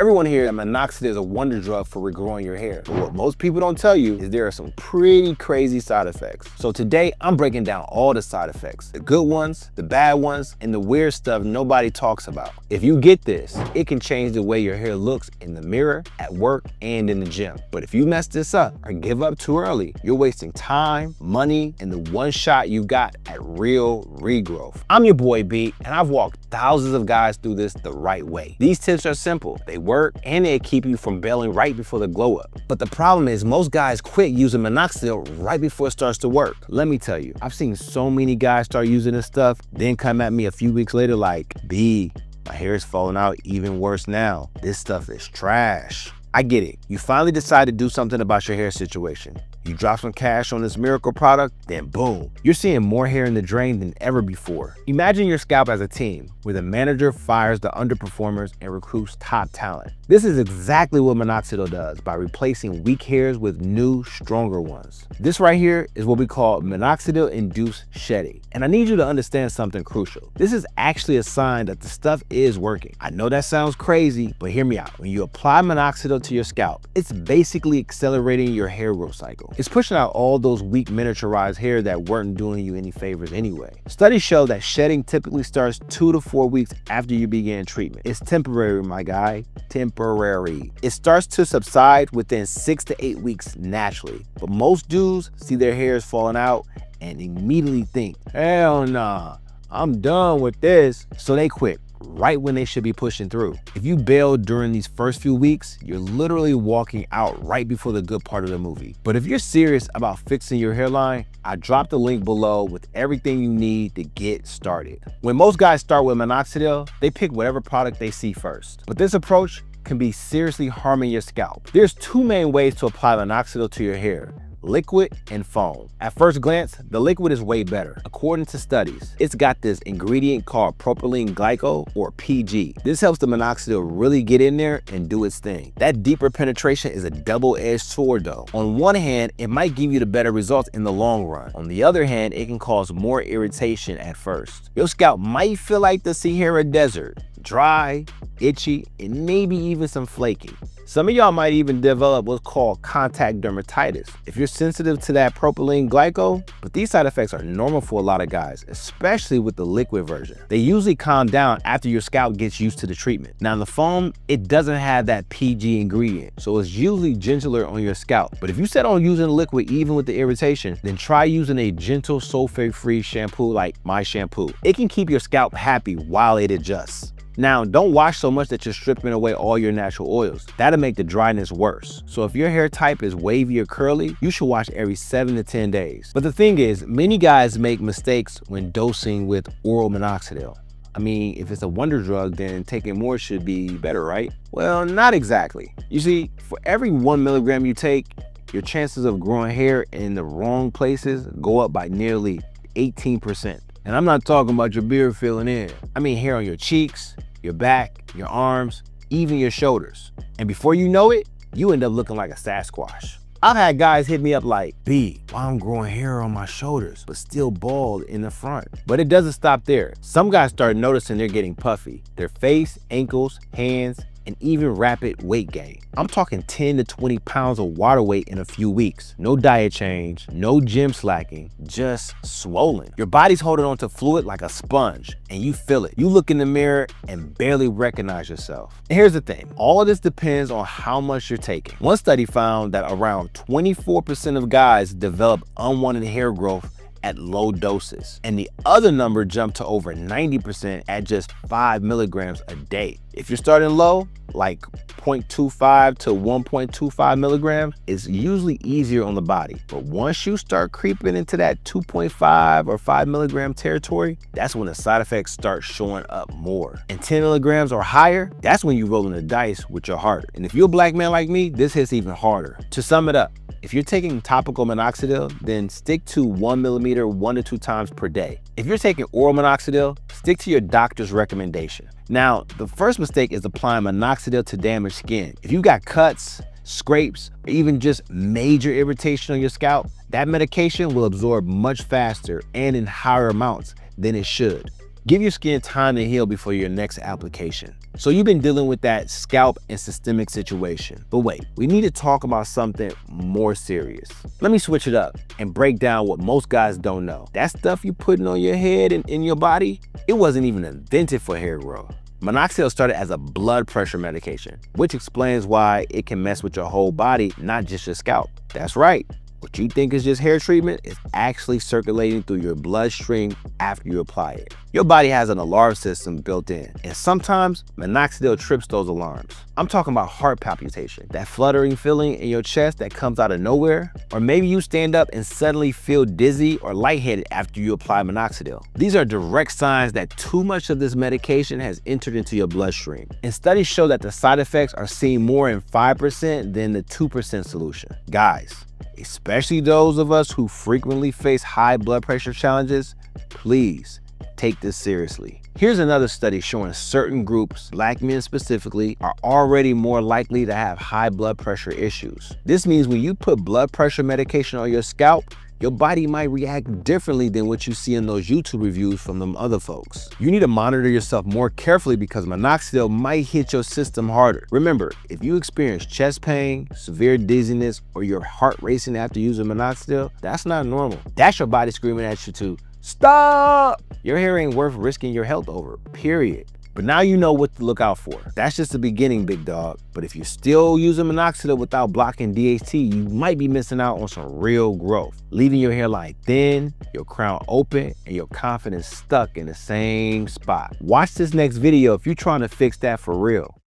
Everyone here that minoxidil is a wonder drug for regrowing your hair. But what most people don't tell you is there are some pretty crazy side effects. So today I'm breaking down all the side effects, the good ones, the bad ones, and the weird stuff nobody talks about. If you get this, it can change the way your hair looks in the mirror, at work, and in the gym. But if you mess this up or give up too early, you're wasting time, money, and the one shot you got at real regrowth. I'm your boy B, and I've walked thousands of guys through this the right way. These tips are simple, they work, and they keep you from bailing right before the glow up. But the problem is most guys quit using minoxidil right before it starts to work. Let me tell you, I've seen so many guys start using this stuff, then come at me a few weeks later like, B, my hair is falling out even worse now. This stuff is trash. I get it. You finally decide to do something about your hair situation. You drop some cash on this miracle product, then boom, you're seeing more hair in the drain than ever before. Imagine your scalp as a team where the manager fires the underperformers and recruits top talent. This is exactly what minoxidil does by replacing weak hairs with new, stronger ones. This right here is what we call minoxidil-induced shedding. And I need you to understand something crucial. This is actually a sign that the stuff is working. I know that sounds crazy, but hear me out. When you apply minoxidil to your scalp, it's basically accelerating your hair growth cycle. It's pushing out all those weak miniaturized hair that weren't doing you any favors anyway. Studies show that shedding typically starts 2 to 4 weeks after you begin treatment. It's temporary, my guy, temporary. It starts to subside within 6 to 8 weeks naturally. But most dudes see their hairs falling out and immediately think, hell nah, I'm done with this. So they quit right when they should be pushing through. If you bail during these first few weeks, you're literally walking out right before the good part of the movie. But if you're serious about fixing your hairline, I dropped the link below with everything you need to get started. When most guys start with minoxidil, they pick whatever product they see first. But this approach can be seriously harming your scalp. There's 2 main ways to apply minoxidil to your hair: liquid and foam. At first glance, the liquid is way better. According to studies, it's got this ingredient called propylene glycol, or PG. This helps the minoxidil really get in there and do its thing. That deeper penetration is a double-edged sword though. On one hand, it might give you the better results in the long run. On the other hand, it can cause more irritation at first. Your scalp might feel like the Sahara Desert, dry, itchy, and maybe even some flaky. Some of y'all might even develop what's called contact dermatitis if you're sensitive to that propylene glycol, but these side effects are normal for a lot of guys, especially with the liquid version. They usually calm down after your scalp gets used to the treatment. Now the foam, it doesn't have that PG ingredient, so it's usually gentler on your scalp. But if you set on using liquid even with the irritation, then try using a gentle sulfate-free shampoo like my shampoo. It can keep your scalp happy while it adjusts. Now, don't wash so much that you're stripping away all your natural oils. That'll make the dryness worse. So if your hair type is wavy or curly, you should wash every 7 to 10 days. But the thing is, many guys make mistakes when dosing with oral minoxidil. I mean, if it's a wonder drug, then taking more should be better, right? Well, not exactly. You see, for every 1 milligram you take, your chances of growing hair in the wrong places go up by nearly 18%. And I'm not talking about your beard filling in. I mean hair on your cheeks, your back, your arms, even your shoulders. And before you know it, you end up looking like a Sasquatch. I've had guys hit me up like, B, why I'm growing hair on my shoulders, but still bald in the front. But it doesn't stop there. Some guys start noticing they're getting puffy. Their face, ankles, hands, and even rapid weight gain. I'm talking 10 to 20 pounds of water weight in a few weeks. No diet change, no gym slacking, just swollen. Your body's holding on to fluid like a sponge, and you feel it. You look in the mirror and barely recognize yourself. And here's the thing, all of this depends on how much you're taking. One study found that around 24% of guys develop unwanted hair growth at low doses, and the other number jumped to over 90% at just 5 milligrams a day. If you're starting low, like 0.25 to 1.25 milligrams, it's usually easier on the body. But once you start creeping into that 2.5 or 5 milligram territory, that's when the side effects start showing up more. And 10 milligrams or higher, that's when you're rolling the dice with your heart. And if you're a black man like me, this hits even harder. To sum it up, if you're taking topical minoxidil, then stick to 1 millimeter 1 to 2 times per day. If you're taking oral minoxidil, stick to your doctor's recommendation. Now, the first mistake is applying minoxidil to damaged skin. If you got cuts, scrapes, or even just major irritation on your scalp, that medication will absorb much faster and in higher amounts than it should. Give your skin time to heal before your next application. So you've been dealing with that scalp and systemic situation. But wait, we need to talk about something more serious. Let me switch it up and break down what most guys don't know. That stuff you putting on your head and in your body, it wasn't even invented for hair growth. Minoxidil started as a blood pressure medication, which explains why it can mess with your whole body, not just your scalp. That's right. What you think is just hair treatment is actually circulating through your bloodstream after you apply it. Your body has an alarm system built in, and sometimes minoxidil trips those alarms. I'm talking about heart palpitation, that fluttering feeling in your chest that comes out of nowhere, or maybe you stand up and suddenly feel dizzy or lightheaded after you apply minoxidil. These are direct signs that too much of this medication has entered into your bloodstream. And studies show that the side effects are seen more in 5% than the 2% solution. Guys, especially those of us who frequently face high blood pressure challenges, please take this seriously. Here's another study showing certain groups, Black men specifically, are already more likely to have high blood pressure issues. This means when you put blood pressure medication on your scalp, your body might react differently than what you see in those YouTube reviews from them other folks. You need to monitor yourself more carefully because minoxidil might hit your system harder. Remember, if you experience chest pain, severe dizziness, or your heart racing after using minoxidil, that's not normal. That's your body screaming at you to stop. Your hair ain't worth risking your health over, period. But now you know what to look out for. That's just the beginning, big dog. But if you're still using minoxidil without blocking DHT, you might be missing out on some real growth, leaving your hairline thin, your crown open, and your confidence stuck in the same spot. Watch this next video if you're trying to fix that for real.